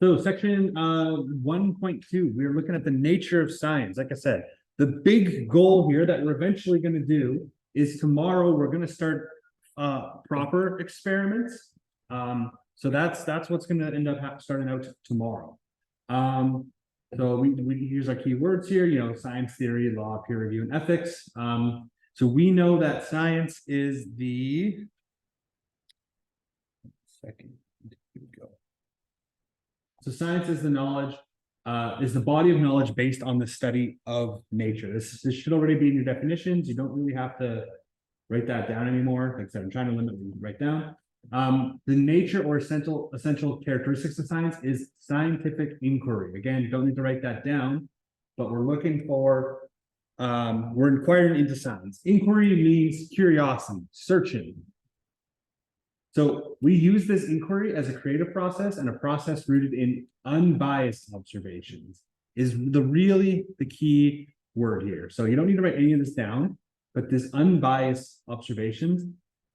So section 1.2, we're looking at the nature of science. Like I said, the big goal here that we're eventually going to do is tomorrow we're going to start proper experiments. So that's what's going to end up starting out tomorrow. So we use our keywords here, science, theory, law, peer review, and ethics. So we know that science is the second. Here we go. So science is the knowledge, is the body of knowledge based on the study of nature. This should already be in your definitions. You don't really have to write that down anymore. Like I said, I'm trying to limit what you write down. The nature or essential characteristics of science is scientific inquiry. Again, you don't need to write that down, but we're looking for, we're inquiring into science. Inquiry means curiosity, searching. So we use this inquiry as a creative process, and a process rooted in unbiased observations is the key word here. So you don't need to write any of this down, but this unbiased observations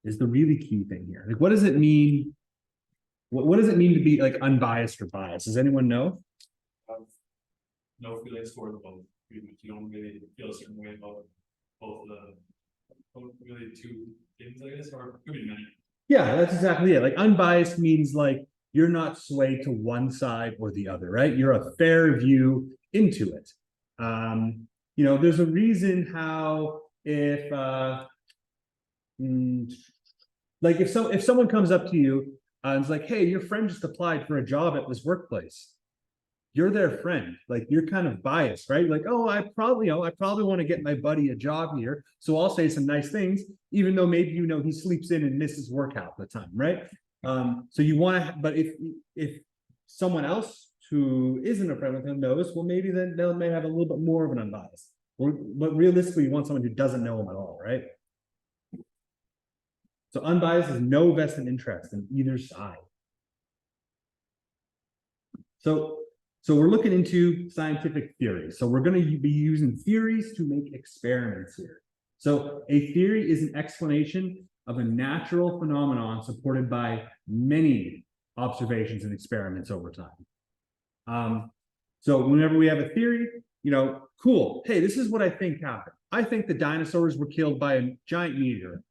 is the really key thing here. Like, what does it mean? What does it mean to be like unbiased or biased? Does anyone know? No feelings toward both. You don't really feel a certain way about both really two things, I guess, or could be many. Yeah, that's exactly it. Like unbiased means like you're not swayed to one side or the other, right? You're a fair view into it. There's a reason how if someone comes up to you and is like, hey, your friend just applied for a job at this workplace. You're their friend, like you're kind of biased, right? Like, oh, I probably want to get my buddy a job here, so I'll say some nice things, even though maybe he sleeps in and misses work half the time, right? So you want to, but if someone else who isn't a friend with him knows, well, maybe then they may have a little bit more of an unbiased. But realistically, you want someone who doesn't know him at all, right? So unbiased is no vested interest in either side. So we're looking into scientific theories. So we're going to be using theories to make experiments here. So a theory is an explanation of a natural phenomenon supported by many observations and experiments over time. So whenever we have a theory, cool. Hey, this is what I think happened. I think the dinosaurs were killed by a giant meteor.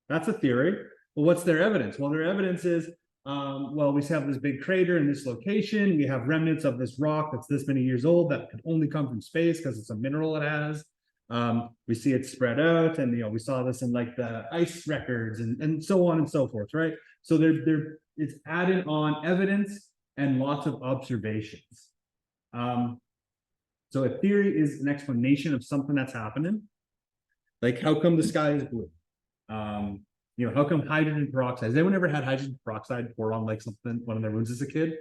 That's a theory. Well, what's their evidence? Well, their evidence is, we have this big crater in this location. We have remnants of this rock that's this many years old that could only come from space because it's a mineral it has. We see it spread out, and we saw this in like the ice records and so on and so forth, right? So it's added on evidence and lots of observations. So a theory is an explanation of something that's happening. Like, how come the sky is blue? How come hydrogen peroxide? Has anyone ever had hydrogen peroxide poured on like one of their wounds as a kid?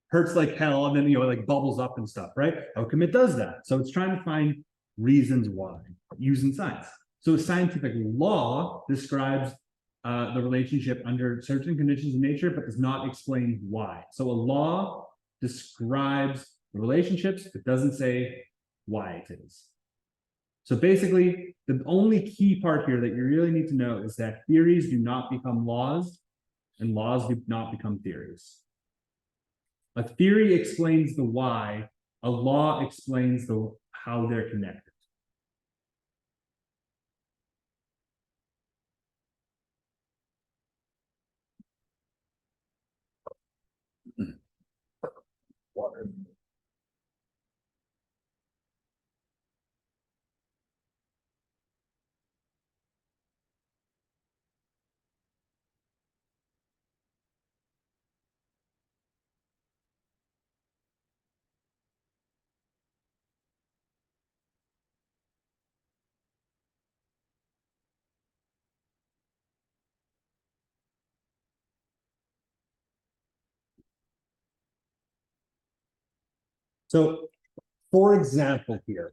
Hurts like hell, and then like bubbles up and stuff, right? How come it does that? So it's trying to find reasons why using science. So a scientific law describes the relationship under certain conditions of nature, but does not explain why. So a law describes the relationships, but doesn't say why it is. So basically, the only key part here that you really need to know is that theories do not become laws, and laws do not become theories. A theory explains the why, a law explains how they're connected. Water. So, for example, here,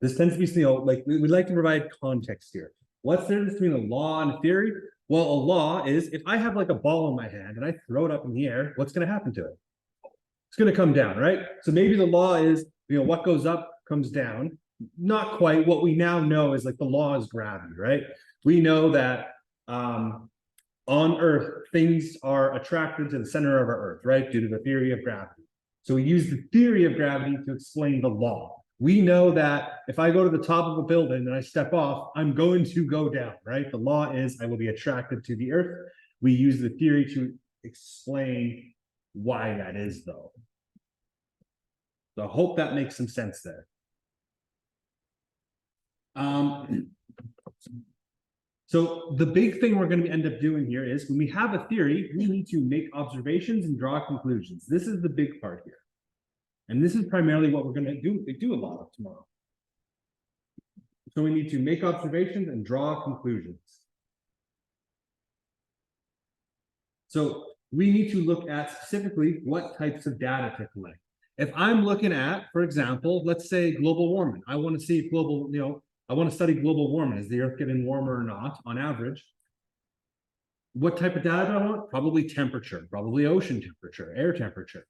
this tends to be, like we like to provide context here. What's the difference between a law and a theory? Well, a law is if I have like a ball in my hand and I throw it up in the air, what's going to happen to it? It's going to come down, right? So maybe the law is, what goes up comes down. Not quite. What we now know is like the law is gravity, right? We know that on Earth, things are attracted to the center of our Earth, right? Due to the theory of gravity. So we use the theory of gravity to explain the law. We know that if I go to the top of a building and I step off, I'm going to go down, right? The law is I will be attracted to the Earth. We use the theory to explain why that is, though. So I hope that makes some sense there. So the big thing we're going to end up doing here is when we have a theory, we need to make observations and draw conclusions. This is the big part here. And this is primarily what we're going to do a lot of tomorrow. So we need to make observations and draw conclusions. So we need to look at specifically what types of data to collect. If I'm looking at, for example, let's say global warming, I want to see if I want to study global warming. Is the Earth getting warmer or not on average? What type of data do I want? Probably temperature, probably ocean temperature, air temperature.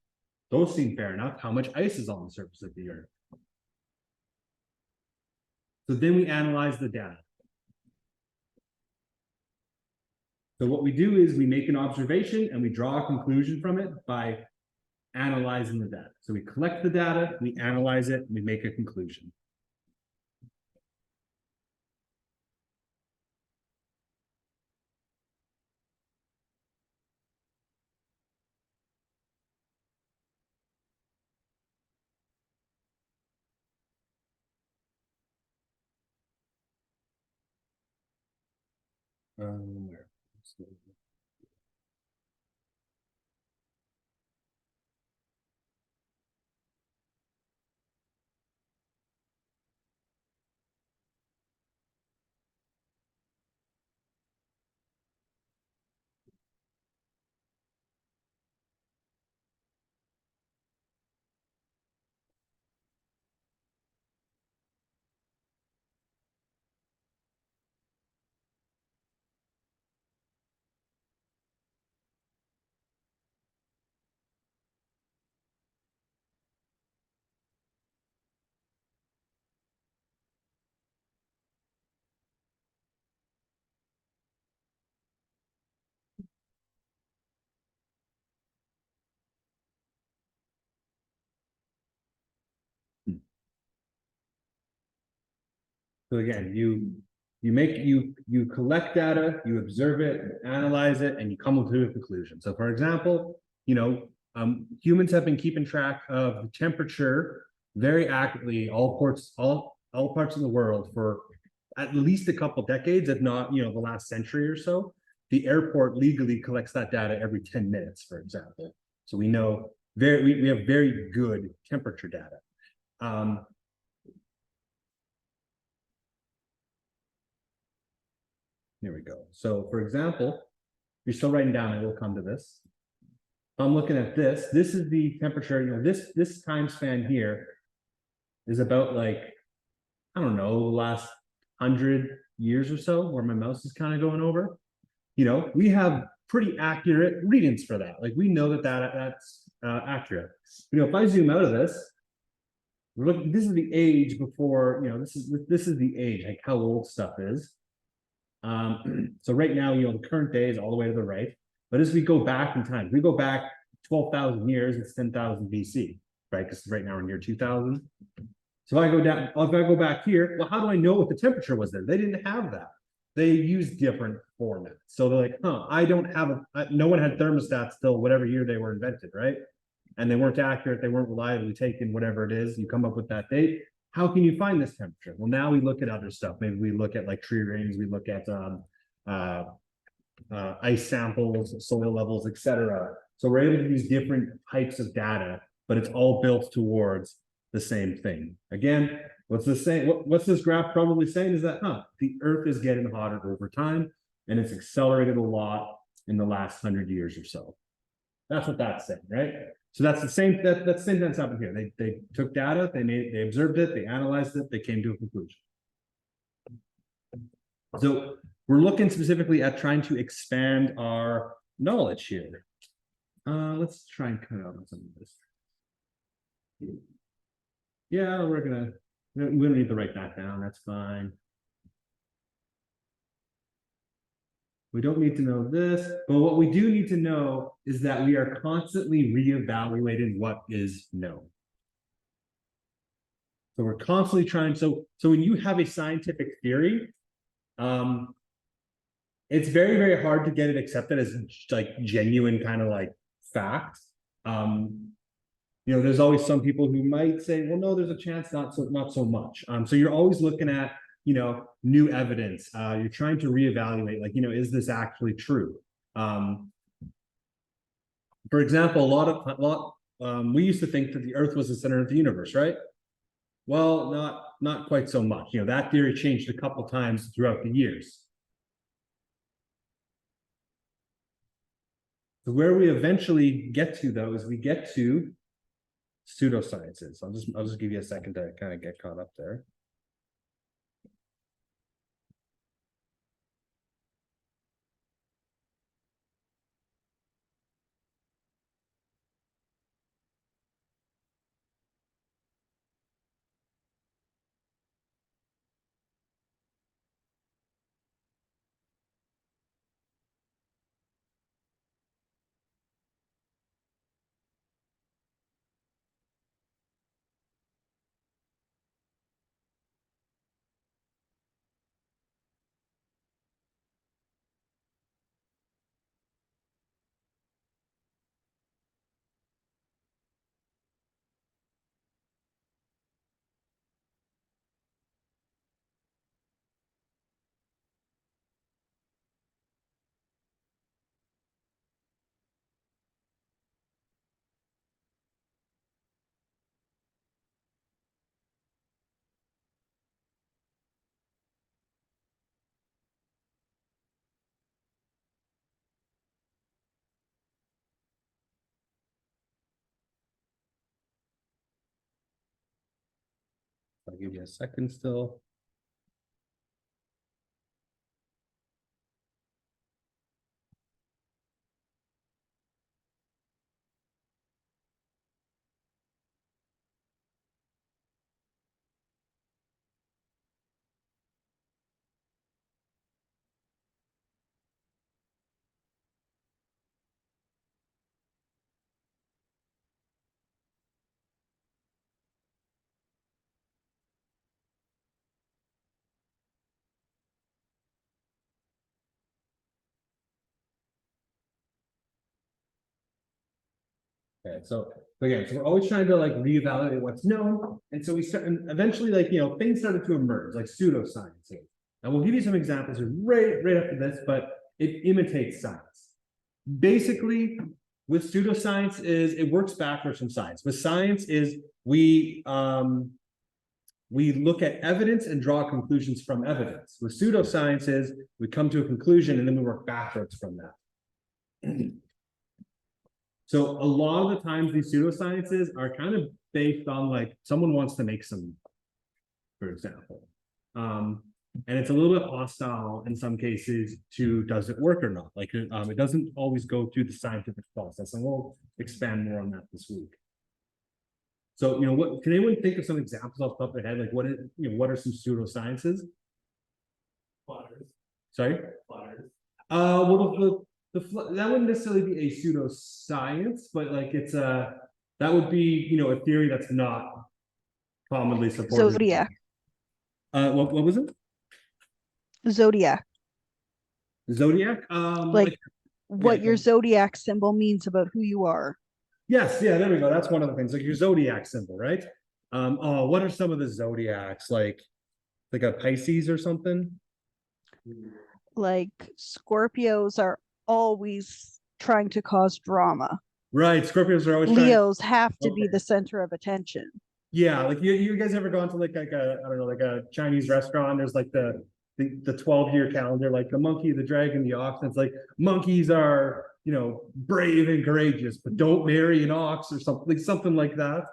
Those seem fair enough. How much ice is on the surface of the Earth? So then we analyze the data. So what we do is we make an observation and we draw a conclusion from it by analyzing the data. So we collect the data, we analyze it, we make a conclusion. Where? So again, you collect data, you observe it, you analyze it, and you come to a conclusion. So for example, humans have been keeping track of the temperature very accurately all parts of the world for at least a couple decades, if not the last century or so. The airport legally collects that data every 10 minutes, for example. So we know we have very good temperature data. Here we go. So for example, you're still writing down, I will come to this. If I'm looking at this, this is the temperature, this time span here is about like, I don't know, the last 100 years or so where my mouse is kind of going over. We have pretty accurate readings for that. Like we know that's accurate. If I zoom out of this, look, this is the age before, this is the age, like how old stuff is. So right now, the current day is all the way to the right. But as we go back in time, we go back 12,000 years, it's 10,000 BC, right? Because right now we're in year 2000. So if I go back here, well, how do I know what the temperature was there? They didn't have that. They used different formats. So they're like, I don't have no one had thermostats till whatever year they were invented, right? And they weren't accurate, they weren't reliably taken, whatever it is, you come up with that date. How can you find this temperature? Well, now we look at other stuff. Maybe we look at like tree rings, we look at ice samples, soil levels, etc. So we're able to use different types of data, but it's all built towards the same thing. Again, what's this graph probably saying is that the Earth is getting hotter over time, and it's accelerated a lot in the last 100 years or so. That's what that's saying, right? So that's the same that's the same that's happened here. They took data, they observed it, they analyzed it, they came to a conclusion. So we're looking specifically at trying to expand our knowledge here. Let's try and cut out some of this. Yeah, we don't need to write that down, that's fine. We don't need to know this, but what we do need to know is that we are constantly reevaluating what is known. So we're constantly trying. So when you have a scientific theory, it's very, very hard to get it accepted as like genuine kind of like fact. There's always some people who might say, well, no, there's a chance, not so much. So you're always looking at, new evidence. You're trying to reevaluate, like, is this actually true? For example, we used to think that the Earth was the center of the universe, right? Well, not quite so much. That theory changed a couple times throughout the years. So where we eventually get to, though, is we get to pseudosciences. I'll just give you a second to kind of get caught up there. I'll give you a second still. Okay, so again, so we're always trying to like reevaluate what's known, and so we start, and eventually, like things started to emerge, like pseudoscience. And we'll give you some examples right after this, but it imitates science. Basically, with pseudoscience is it works backwards from science. With science is we look at evidence and draw conclusions from evidence. With pseudoscience is we come to a conclusion and then we work backwards from that. So a lot of the times these pseudosciences are kind of based on like someone wants to make some, for example. And it's a little bit hostile in some cases to does it work or not? Like it doesn't always go through the scientific process, and we'll expand more on that this week. So what can anyone think of some examples off the top of their head? Like what are some pseudosciences? Flatters. Sorry? Flatters. Well, that wouldn't necessarily be a pseudoscience, but like it's that would be a theory that's not commonly supported. Zodiac. What was it? Zodiac. Zodiac. Like what your zodiac symbol means about who you are. Yes, yeah, there we go. That's one of the things, like your zodiac symbol, right? What are some of the zodiacs, like a Pisces or something? Like Scorpios are always trying to cause drama. Right, Scorpios are always Leos have to be the center of attention. Yeah, like you guys ever gone to like a I don't know, like a Chinese restaurant? There's like the 12-year calendar, like the monkey, the dragon, the ox. And it's like monkeys are brave and courageous, but don't marry an ox or something like that.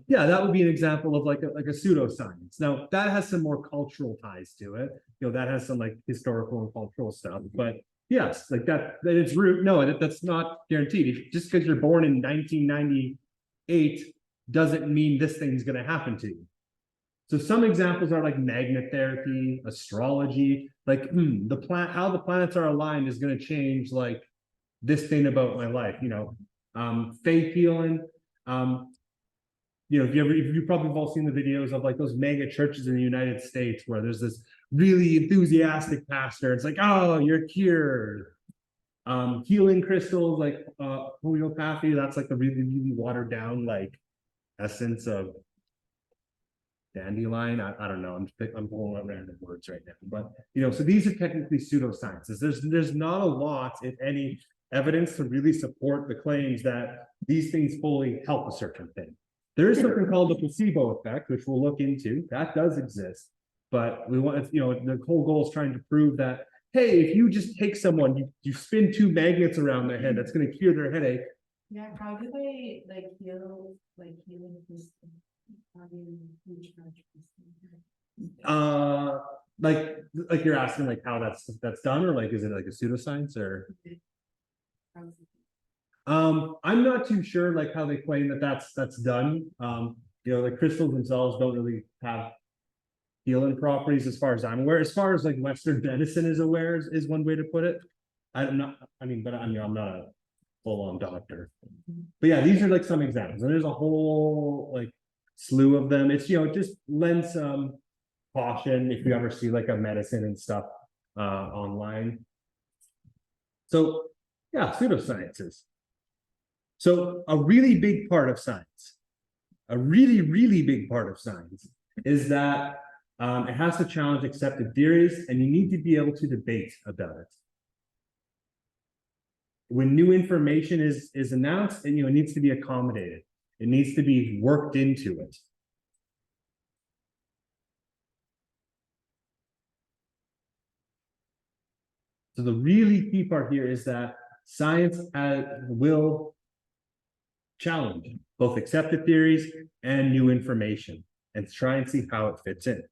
Yeah, that would be an example of like a pseudoscience. Now that has some more cultural ties to it. That has some like historical and cultural stuff. But yes, like that it's root. No, that's not guaranteed. Just because you're born in 1998 doesn't mean this thing's going to happen to you. So some examples are like magnet therapy, astrology, like how the planets are aligned is going to change like this thing about my life, faith healing. If you probably have all seen the videos of like those mega churches in the United States where there's this really enthusiastic pastor. It's like, oh, you're cured. Healing crystals like homeopathy, that's like the really, really watered down like essence of dandelion. I don't know. I'm pulling out random words right now, but so these are technically pseudosciences. There's not a lot, if any, evidence to really support the claims that these things fully help a certain thing. There is something called the placebo effect, which we'll look into. That does exist, but we want the whole goal is trying to prove that hey, if you just take someone, you spin two magnets around their head, that's going to cure their headache. Yeah, how do they like heal healing this? How do you recharge this? Like you're asking like how that's done, or like is it like a pseudoscience or I'm not too sure like how they claim that that's done. The crystals themselves don't really have healing properties as far as I'm aware. As far as like Western medicine is aware is one way to put it. I'm not a full-on doctor. But yeah, these are like some examples, and there's a whole like slew of them. It's it just lends some caution if you ever see like a medicine and stuff online. So yeah, pseudosciences. So a really big part of science, a really, really big part of science is that it has to challenge accepted theories, and you need to be able to debate about it. When new information is announced, and it needs to be accommodated. It needs to be worked into it. So the really key part here is that science will challenge both accepted theories and new information, and try and see how it fits in.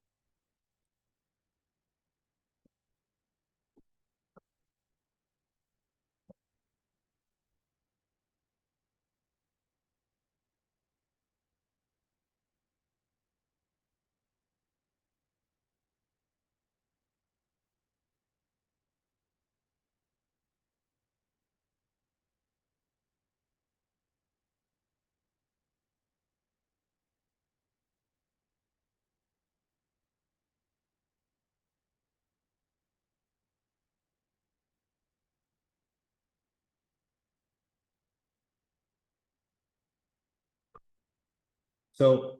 So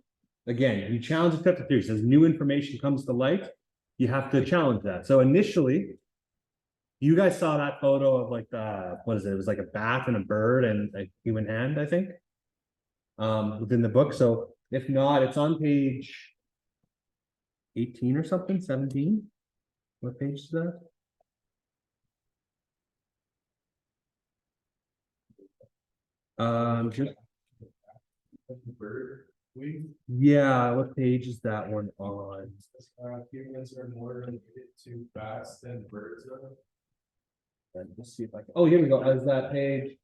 again, you challenge accepted theories. As new information comes to light, you have to challenge that. So initially, you guys saw that photo of like what is it? It was like a bat and a bird and a human hand, I think, within the book. So if not, it's on page 18 or something, 17. What page is that? Just bird wing. yeah, what page is that one on? Humans are more related to bats than birds are. And let's see if I can. Oh, here we go. Is that page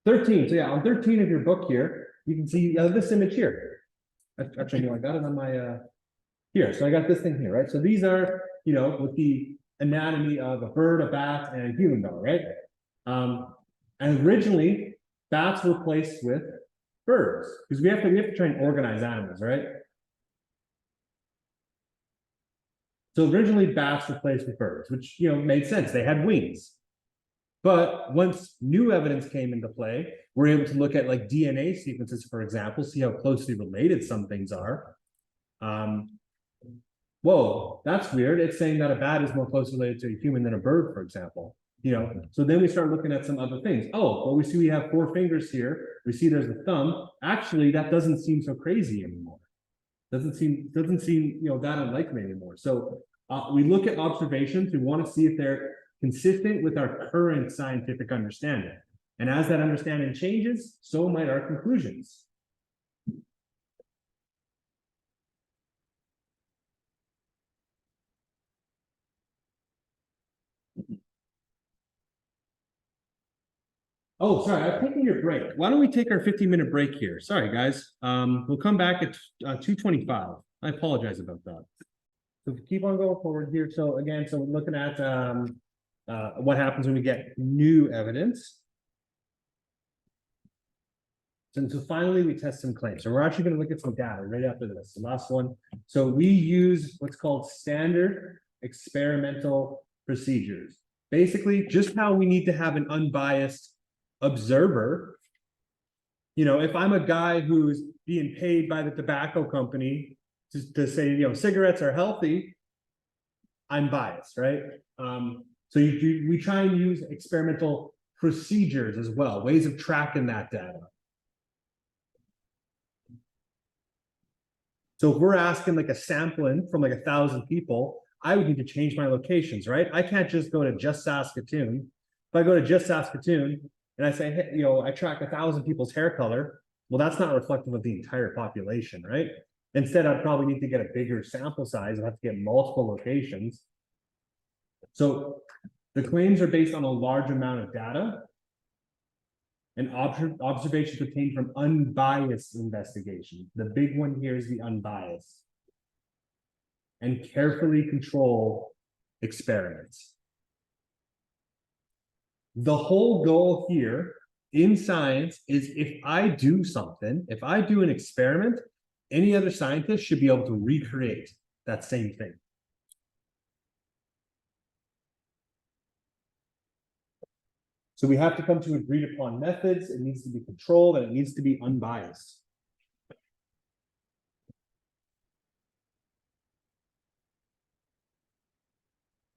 13? So yeah, on 13 of your book here, you can see this image here. Actually, no, I got it on my here. So I got this thing here, right? So these are, with the anatomy of a bird, a bat, and a human dog, right? And originally, bats were placed with birds because we have to try and organize animals, right? So originally, bats were placed with birds, which made sense. They had wings. But once new evidence came into play, we're able to look at like DNA sequences, for example, see how closely related some things are. Whoa, that's weird. It's saying that a bat is more closely related to a human than a bird, for example. So then we start looking at some other things. Oh, well, we have 4 fingers here. We see there's a thumb. Actually, that doesn't seem so crazy anymore. Doesn't seem that unlikely anymore. So we look at observations. We want to see if they're consistent with our current scientific understanding. And as that understanding changes, so might our conclusions. Oh, sorry, I've taken your break. Why don't we take our 15-minute break here? Sorry, guys. We'll come back at 2:25. I apologize about that. So if we keep on going forward here, so again, so we're looking at what happens when we get new evidence. So finally, we test some claims. So we're actually going to look at some data right after this, the last one. So we use what's called standard experimental procedures. Basically, just how we need to have an unbiased observer. You know, if I'm a guy who's being paid by the tobacco company to say, you know, cigarettes are healthy, I'm biased, right? So we try and use experimental procedures as well, ways of tracking that data. So if we're asking like a sampling from like 1,000 people, I would need to change my locations, right? I can't just go to just Saskatoon. If I go to just Saskatoon and I say, hey, you know, I track 1,000 people's hair color, well, that's not reflective of the entire population, right? Instead, I'd probably need to get a bigger sample size and have to get multiple locations. So the claims are based on a large amount of data and observations obtained from unbiased investigation. The big one here is the unbiased. And carefully control experiments. The whole goal here in science is if I do something, if I do an experiment, any other scientist should be able to recreate that same thing. So we have to come to agreed upon methods. It needs to be controlled and it needs to be unbiased.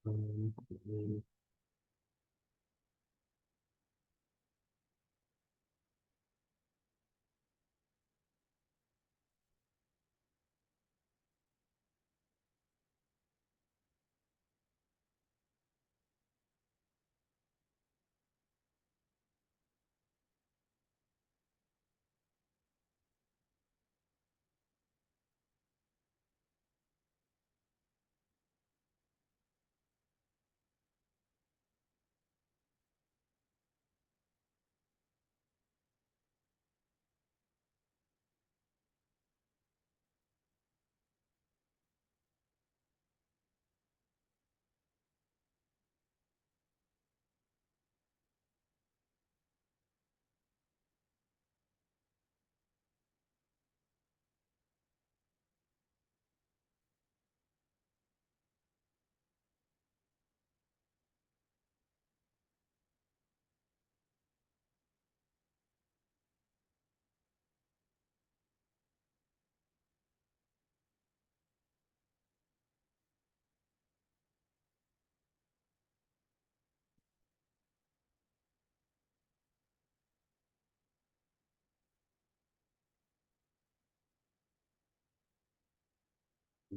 Give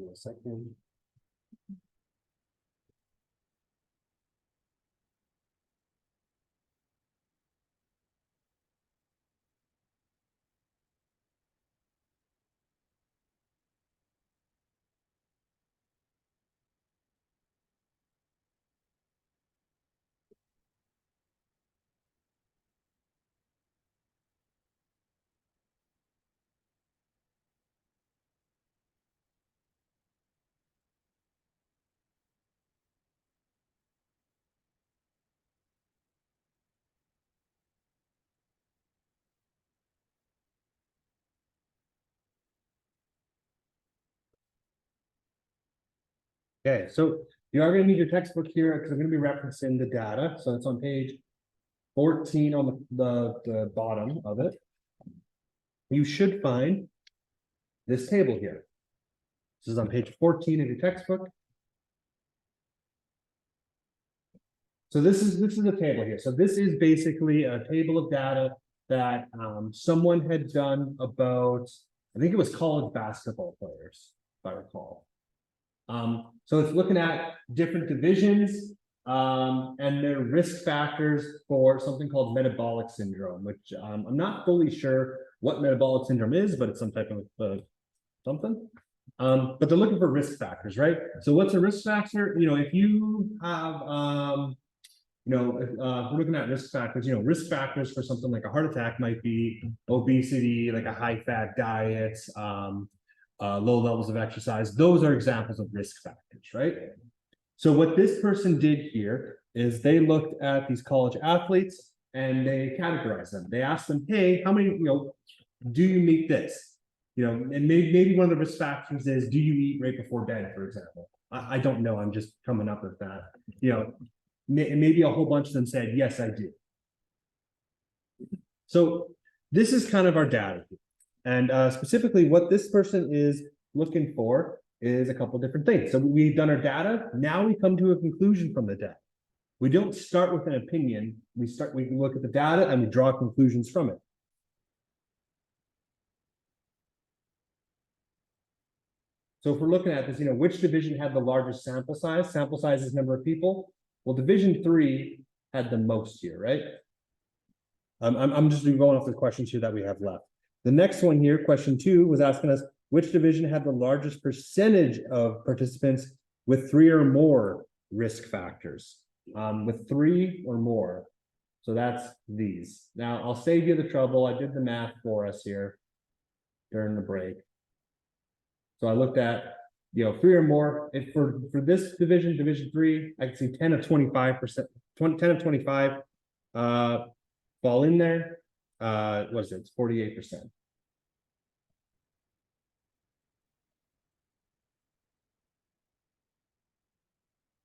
me a second. Okay, so you are going to need your textbook here because I'm going to be referencing the data. So it's on page 14 on the bottom of it. You should find this table here. This is on page 14 of your textbook. So this is a table here. So this is basically a table of data that someone had done about, I think it was college basketball players, if I recall. So it's looking at different divisions and their risk factors for something called metabolic syndrome, which I'm not fully sure what metabolic syndrome is, but it's some type of something. But they're looking for risk factors, right? So what's a risk factor? You know, if you have, you know, if we're looking at risk factors, you know, risk factors for something like a heart attack might be obesity, like a high fat diet, low levels of exercise. Those are examples of risk factors, right? So what this person did here is they looked at these college athletes and they categorized them. They asked them, hey, how many, do you meet this? And maybe one of the risk factors is, do you eat right before bed, for example? I don't know. I'm just coming up with that. Maybe a whole bunch of them said, yes, I do. So this is kind of our data. And specifically what this person is looking for is a couple different things. So we've done our data. Now we come to a conclusion from the data. We don't start with an opinion. We look at the data and we draw conclusions from it. So if we're looking at this, which division had the largest sample size? Sample size is number of people. Well, division 3 had the most here, right? I'm just going off the questions here that we have left. The next one here, question 2, was asking us which division had the largest percentage of participants with 3 or more risk factors, with 3 or more. So that's these. Now I'll save you the trouble. I did the math for us here during the break. So I looked at, 3 or more. If for this division, division 3, I can see 10 of 25%, 10 of 25 fall in there. What is it? It's 48%.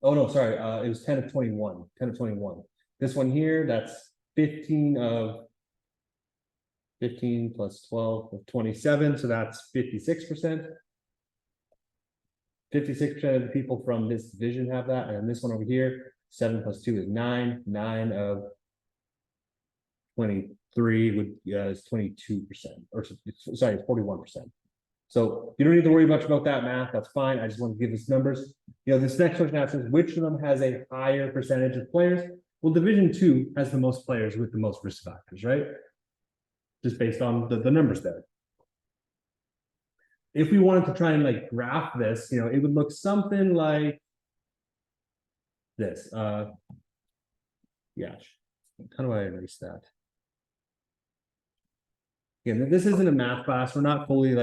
Oh no, sorry. It was 10 of 21. 10 of 21. This one here, that's 15 plus 12 of 27. So that's 56%. 56% of the people from this division have that. And this one over here, 7 plus 2 is 9. 9 of 23 is 22%, or sorry, it's 41%. So you don't need to worry much about that math. That's fine. I just want to give us numbers. This next question asks which of them has a higher percentage of players? Well, division 2 has the most players with the most risk factors, right? Just based on the numbers there. If we wanted to try and graph this, it would look something like this. Yeah. How do I erase that? Again, this isn't a math class. We're not fully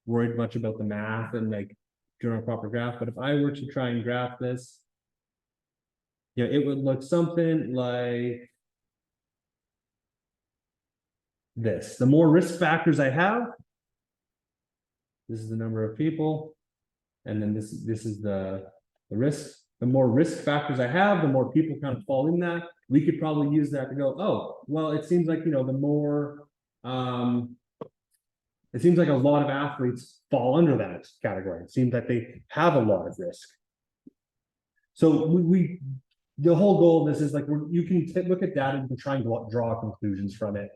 worried much about the math and doing a proper graph. But if I were to try and graph this, it would look something like this. The more risk factors I have, this is the number of people, and then this is the risk. The more risk factors I have, the more people kind of fall in that. We could probably use that to go, oh, well, it seems like the more it seems like a lot of athletes fall under that category. It seems that they have a lot of risk. So the whole goal of this is you can look at data and you can try and draw conclusions from it.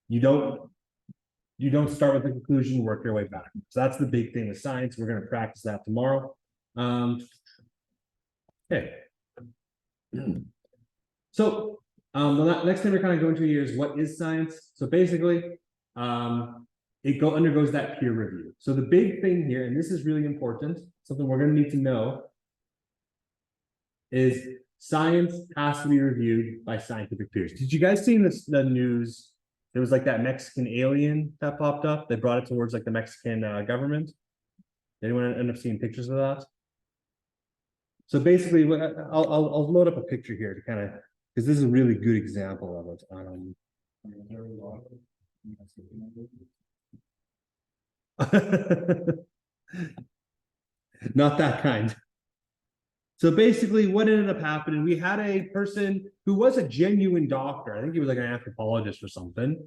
You don't start with the conclusion, work your way back. So that's the big thing with science. We're going to practice that tomorrow. Okay. So the next thing we're kind of going to here is what is science? So basically, it undergoes that peer review. So the big thing here, and this is really important, something we're going to need to know, is science has to be reviewed by scientific peers. Did you guys see the news? There was that Mexican alien that popped up. They brought it towards the Mexican government. Did anyone end up seeing pictures of that? So basically, I'll load up a picture here to kind of, because this is a really good example of it. Not that kind. So basically what ended up happening, we had a person who was a genuine doctor. I think he was an anthropologist or something.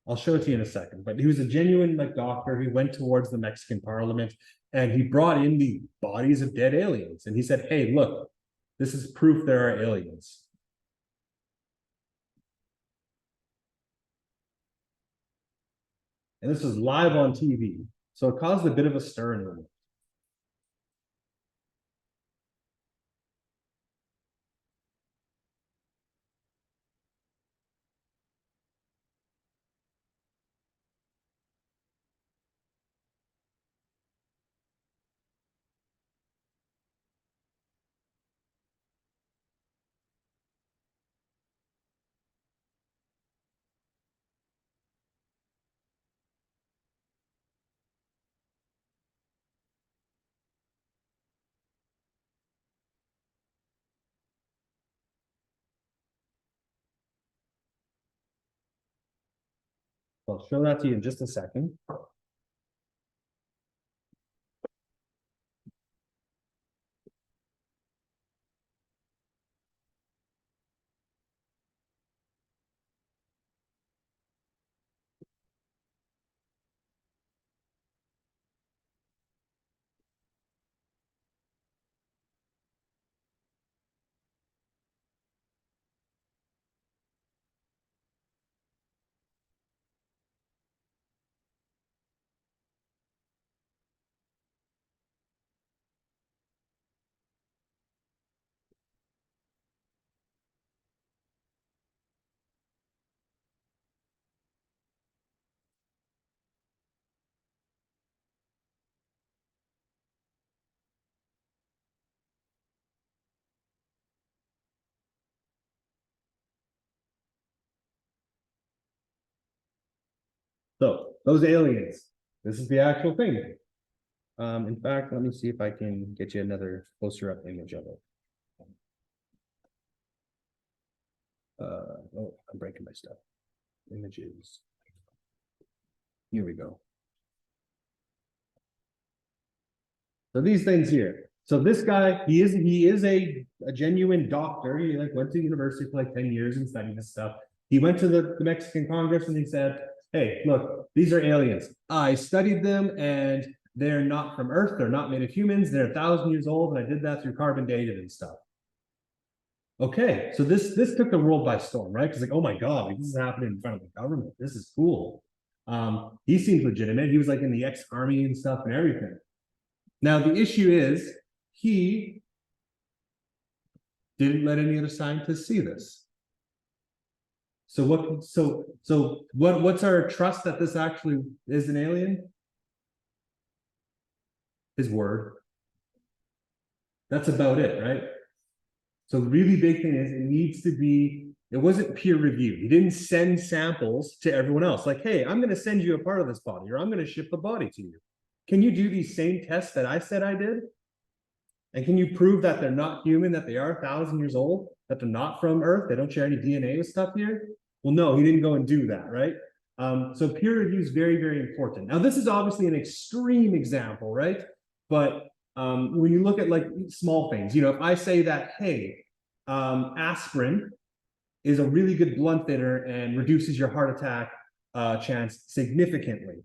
I'll show it to you in a second, but he was a genuine doctor who went towards the Mexican parliament and he brought in the bodies of dead aliens. And he said, hey, look, this is proof there are aliens. And this was live on TV. So it caused a bit of a stir in the world. I'll show that to you in just a second. So those aliens, this is the actual thing. In fact, let me see if I can get you another closer up image of it. Oh, I'm breaking my stuff. Images. Here we go. So these things here. So this guy, he is a genuine doctor. He like went to university for like 10 years and studied this stuff. He went to the Mexican Congress and he said, hey, look, these are aliens. I studied them and they're not from Earth. They're not made of humans. They're 1,000 years old. And I did that through carbon dating and stuff. Okay, so this took the world by storm, right? Because like, oh my God, like, this is happening in front of the government. This is cool. He seems legitimate. He was like in the ex-army and stuff and everything. Now the issue is he didn't let any other scientists see this. So what's our trust that this actually is an alien? His word. That's about it, right? So the really big thing is it needs to be, it wasn't peer reviewed. He didn't send samples to everyone else. Like, hey, I'm going to send you a part of this body, or I'm going to ship the body to you. Can you do these same tests that I said I did? And can you prove that they're not human, that they are 1,000 years old, that they're not from Earth, they don't share any DNA with stuff here? Well, no, he didn't go and do that, right? So peer review is very, very important. Now, this is obviously an extreme example, right? But when you look at like small things, you know, if I say that, hey, aspirin is a really good blunt thinner and reduces your heart attack chance significantly.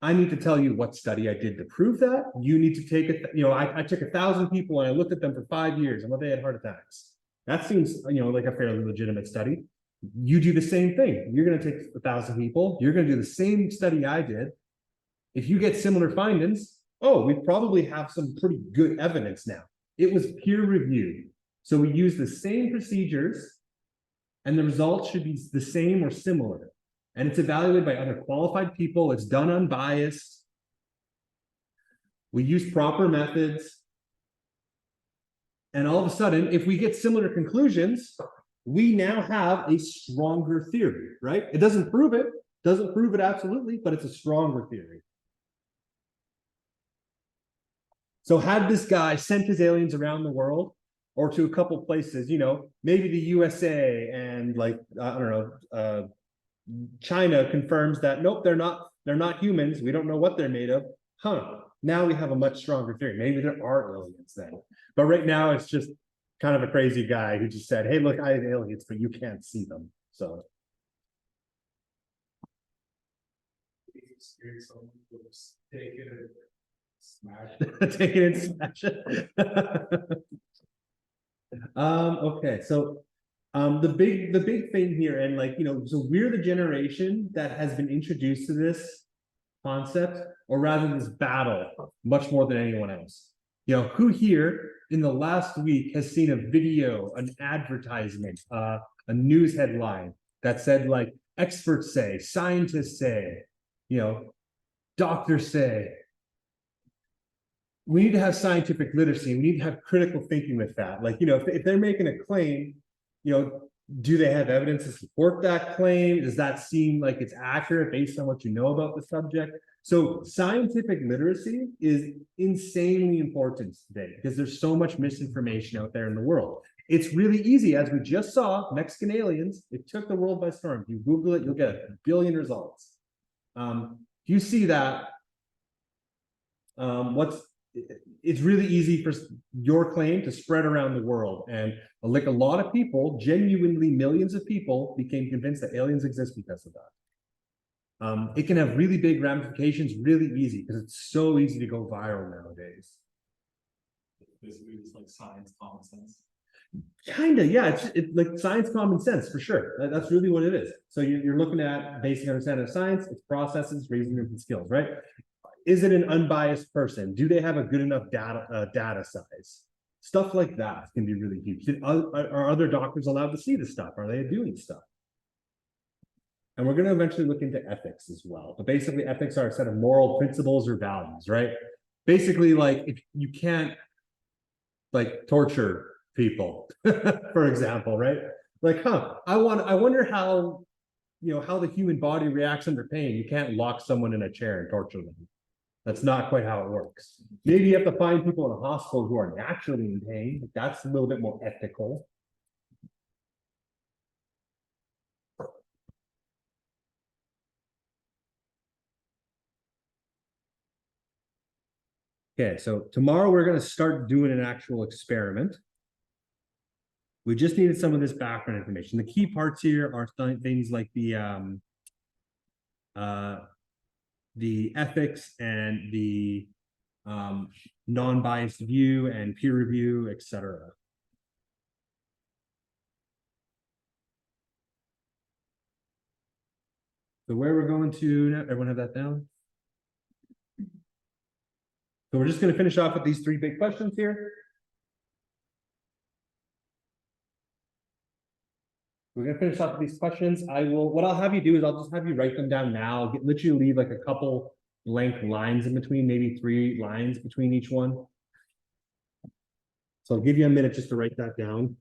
I need to tell you what study I did to prove that. You need to take it, you know, I took 1,000 people and I looked at them for 5 years and what they had heart attacks. That seems, you know, like a fairly legitimate study. You do the same thing. You're going to take 1,000 people. You're going to do the same study I did. If you get similar findings, oh, we probably have some pretty good evidence now. It was peer reviewed. So we use the same procedures and the results should be the same or similar. And it's evaluated by other qualified people. It's done unbiased. We use proper methods. And all of a sudden, if we get similar conclusions, we now have a stronger theory, right? It doesn't prove it, absolutely, but it's a stronger theory. So had this guy sent his aliens around the world or to a couple places, you know, maybe the USA and like, I don't know, China confirms that, nope, they're not humans. We don't know what they're made of. Huh. Now we have a much stronger theory. Maybe there are aliens then. But right now it's just kind of a crazy guy who just said, hey, look, I have aliens, but you can't see them. So. Take it and smash Take it and smash it. Okay, so the big thing here, and like, you know, so we're the generation that has been introduced to this concept, or rather this battle, much more than anyone else. You know, who here in the last week has seen a video, an advertisement, a news headline that said like experts say, scientists say, you know, doctors say. We need to have scientific literacy. We need to have critical thinking with that. Like, you know, if they're making a claim, you know, do they have evidence to support that claim? Does that seem like it's accurate based on what you know about the subject? So scientific literacy is insanely important today because there's so much misinformation out there in the world. It's really easy, as we just saw, Mexican aliens, it took the world by storm. If you Google it, you'll get a billion results. You see that, it's really easy for your claim to spread around the world. And like a lot of people, genuinely millions of people became convinced that aliens exist because of that. It can have really big ramifications really easy because it's so easy to go viral nowadays. Basically, just like science, common sense. Kind of, yeah. It's like science, common sense for sure. That's really what it is. So you're looking at basic understanding of science, its processes, reasoning, and skills, right? Is it an unbiased person? Do they have a good enough data size? Stuff like that can be really huge. Are other doctors allowed to see this stuff? Are they doing stuff? And we're going to eventually look into ethics as well. But basically, ethics are a set of moral principles or values, right? Basically, like if you can't like torture people, for example, right? Like, I wonder how, how the human body reacts under pain. You can't lock someone in a chair and torture them. That's not quite how it works. Maybe you have to find people in a hospital who are naturally in pain. That's a little bit more ethical. Okay, so tomorrow we're going to start doing an actual experiment. We just needed some of this background information. The key parts here are things like the ethics and the non-biased view and peer review, etc. So where we're going to now, everyone have that down? So we're just going to finish off with these three big questions here. We're going to finish off with these questions. What I'll have you do is I'll just have you write them down now. Literally leave like a couple blank lines in between, maybe 3 lines between each one. So I'll give you a minute just to write that down.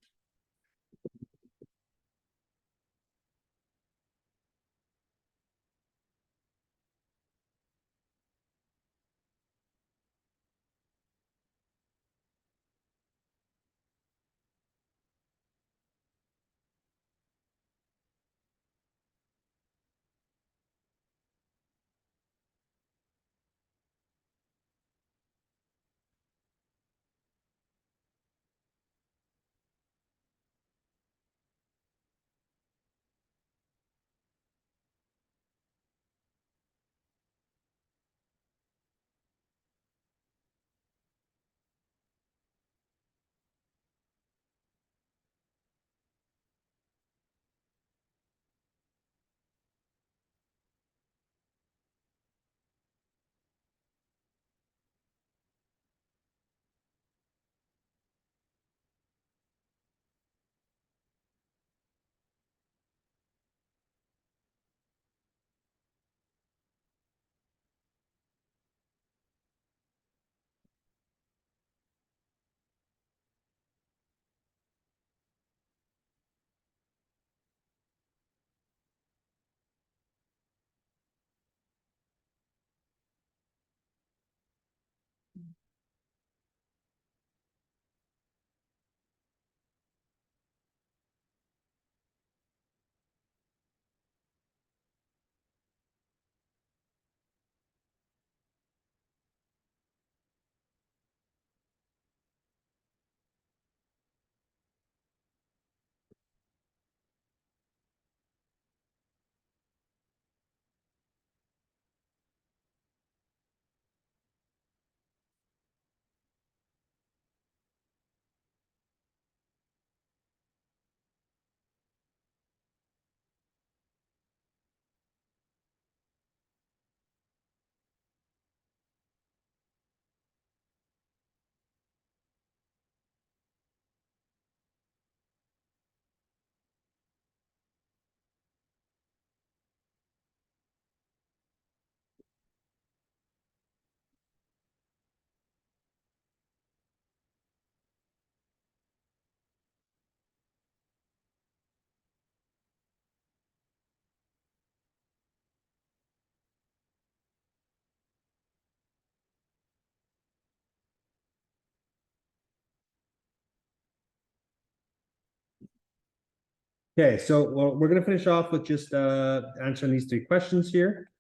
Okay, so we're gonna finish off with just answering these 3 questions here.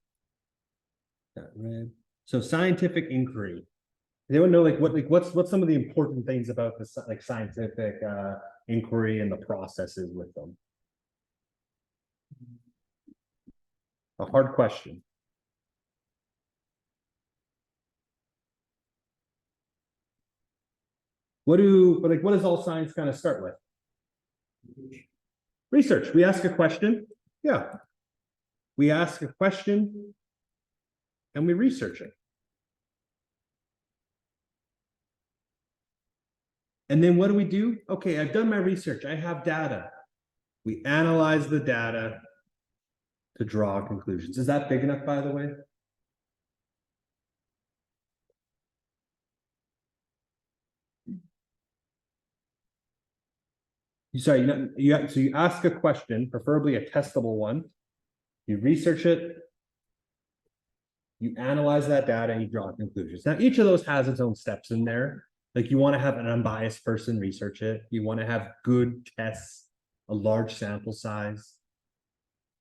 Got red. So scientific inquiry. Does anyone know what's some of the important things about the like scientific inquiry and the processes with them? A hard question. What does all science kind of start with? Research. We ask a question. Yeah. We ask a question and we research it. And then what do? Okay, I've done my research. I have data. We analyze the data to draw conclusions. Is that big enough, by the way? Sorry, so you ask a question, preferably a testable one. You research it. You analyze that data and you draw conclusions. Now, each of those has its own steps in there. Like you want to have an unbiased person research it. You want to have good tests, a large sample size.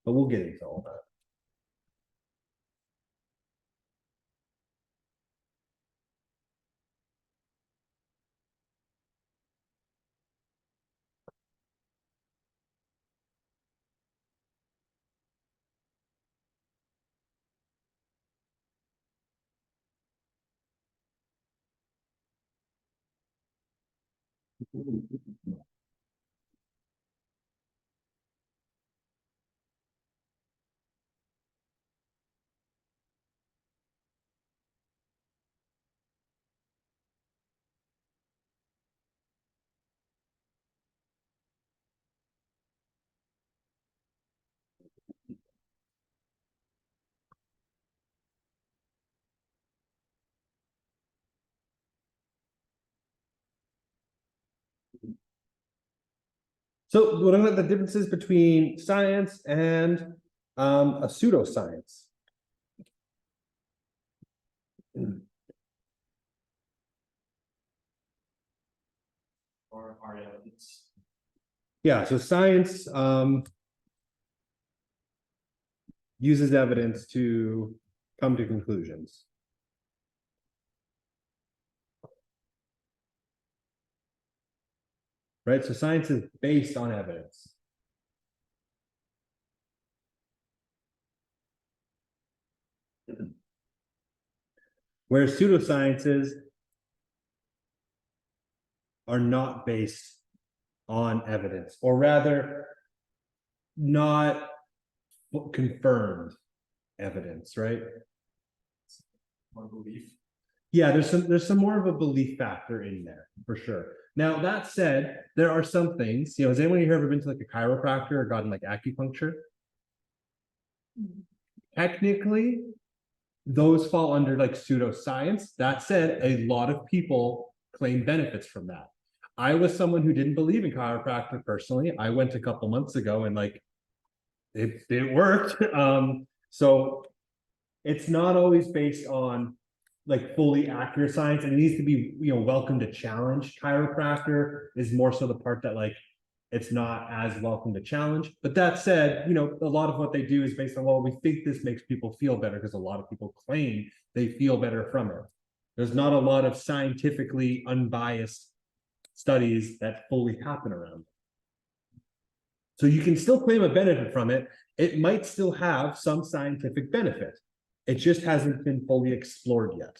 But we'll get into all that. So what are the differences between science and a pseudoscience? Or hard evidence. Yeah, so science uses evidence to come to conclusions. Right, so science is based on evidence. Whereas pseudosciences are not based on evidence, or rather, not confirmed evidence, right? More belief. Yeah, there's some more of a belief factor in there for sure. Now that said, there are some things. Has anyone here ever been to like a chiropractor or gotten like acupuncture? Technically, those fall under like pseudoscience. That said, a lot of people claim benefits from that. I was someone who didn't believe in chiropractic personally. I went a couple months ago and like it worked. So it's not always based on like fully accurate science, and it needs to be welcome to challenge. Chiropractor is more so the part that like it's not as welcome to challenge. But that said, a lot of what they do is based on, well, we think this makes people feel better because a lot of people claim they feel better from it. There's not a lot of scientifically unbiased studies that fully happen around it. So you can still claim a benefit from it. It might still have some scientific benefit. It just hasn't been fully explored yet.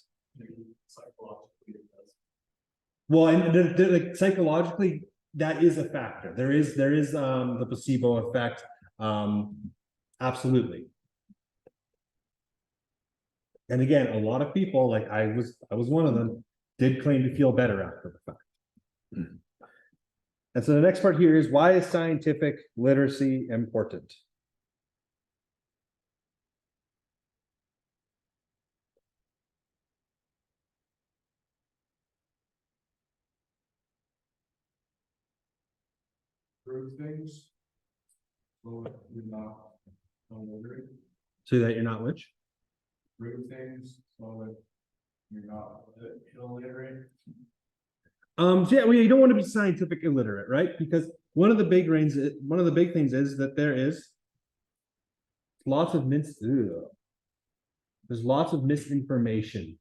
Psychologically, it does. Well, and like psychologically, that is a factor. There is the placebo effect. Absolutely. And again, a lot of people, like I was one of them, did claim to feel better after the fact. And so the next part here is, why is scientific literacy important? Prove things. So you're not illiterate. So that you're not which? Prove things so that you're not illiterate. So yeah, well, you don't want to be scientific illiterate, right? Because one of the big things is that there's lots of misinformation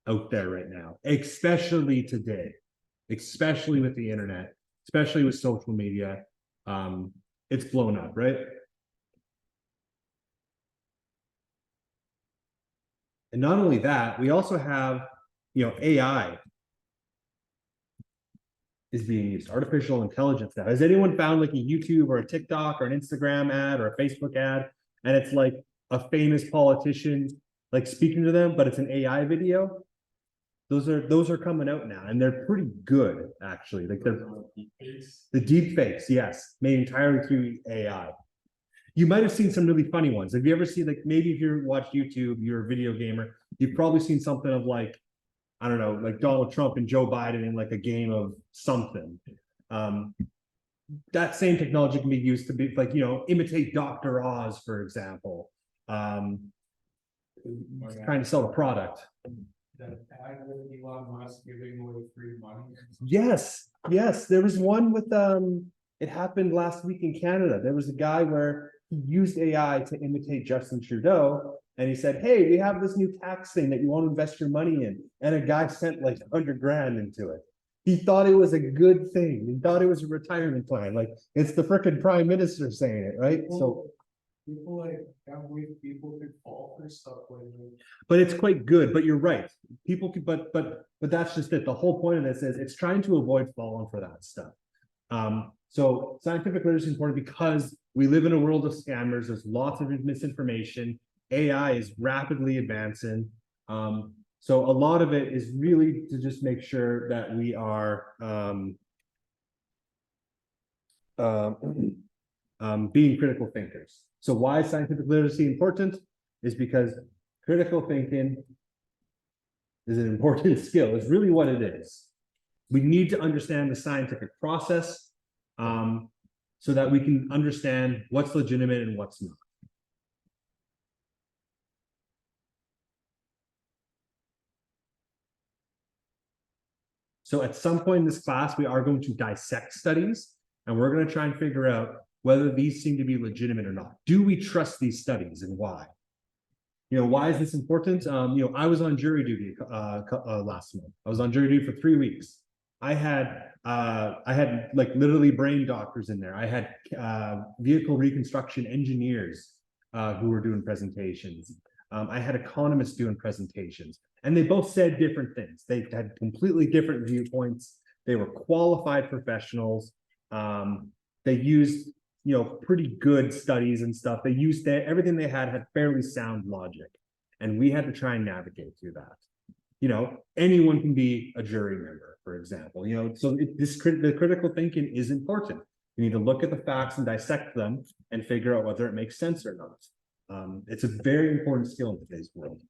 out there right now, especially today, especially with the internet, especially with social media. It's blown up, right? And not only that, we also have, AI is being used, artificial intelligence now. Has anyone found like a YouTube or a TikTok or an Instagram ad or a Facebook ad, and it's like a famous politician like speaking to them, but it's an AI video? Those are coming out now, and they're pretty good actually. Like they're the deep fakes, yes, made entirely through AI. You might have seen some really funny ones. Have you ever seen, like, maybe if you watch YouTube, you're a video gamer, you've probably seen something of like, I don't know, like Donald Trump and Joe Biden in like a game of something. That same technology can be used to be like, imitate Dr. Oz, for example. Trying to sell a product. That ad with Elon Musk giving away free money. Yes, there was one with it happened last week in Canada. There was a guy where he used AI to imitate Justin Trudeau, and he said, hey, we have this new tax thing that you want to invest your money in, and a guy sent like 100 grand into it. He thought it was a good thing. He thought it was a retirement plan. Like, it's the frickin' prime minister saying it, right? So People like can't believe people could fall for stuff like that. but it's quite good. But you're right. People could, but that's just it. The whole point of this is it's trying to avoid falling for that stuff. So scientific literacy is important because we live in a world of scammers. There's lots of misinformation. AI is rapidly advancing. So a lot of it is really to just make sure that we are being critical thinkers. So why is scientific literacy important? Is because critical thinking is an important skill. It's really what it is. We need to understand the scientific process so that we can understand what's legitimate and what's not. So at some point in this class, we are going to dissect studies, and we're going to try and figure out whether these seem to be legitimate or not. Do we trust these studies, and why? Why is this important? I was on jury duty last month. I was on jury duty for 3 weeks. I had like literally brain doctors in there. I had vehicle reconstruction engineers who were doing presentations. I had economists doing presentations, and they both said different things. They had completely different viewpoints. They were qualified professionals. They used pretty good studies and stuff. They used everything they had fairly sound logic, and we had to try and navigate through that. Anyone can be a jury member, for example. So the critical thinking is important. You need to look at the facts and dissect them and figure out whether it makes sense or not. It's a very important skill in today's world.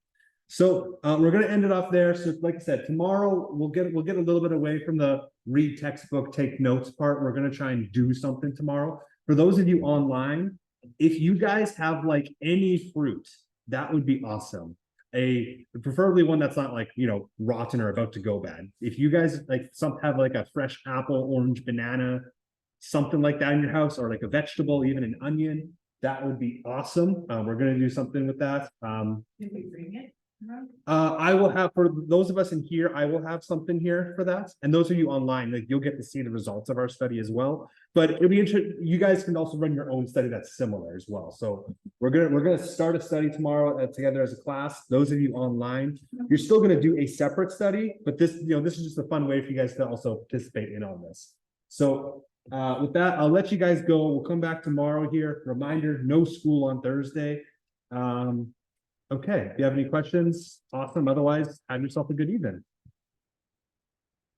So we're going to end it off there. So like I said, tomorrow we'll get a little bit away from the read textbook, take notes part. We're going to try and do something tomorrow. For those of you online, if you guys have like any fruit, that would be awesome. Preferably one that's not like, rotten or about to go bad. If you guys have like a fresh apple, orange, banana, something like that in your house, or like a vegetable, even an onion, that would be awesome. We're going to do something with that. Can we bring it? I will have, for those of us in here, I will have something here for that. And those of you online, like, you'll get to see the results of our study as well. But it'll be interesting. You guys can also run your own study that's similar as well. So we're gonna start a study tomorrow together as a class. Those of you online, you're still gonna do a separate study, but this is just a fun way for you guys to also participate in on this. So with that, I'll let you guys go. We'll come back tomorrow here. Reminder, no school on Thursday. Okay, if you have any questions, awesome. Otherwise, have yourself a good evening.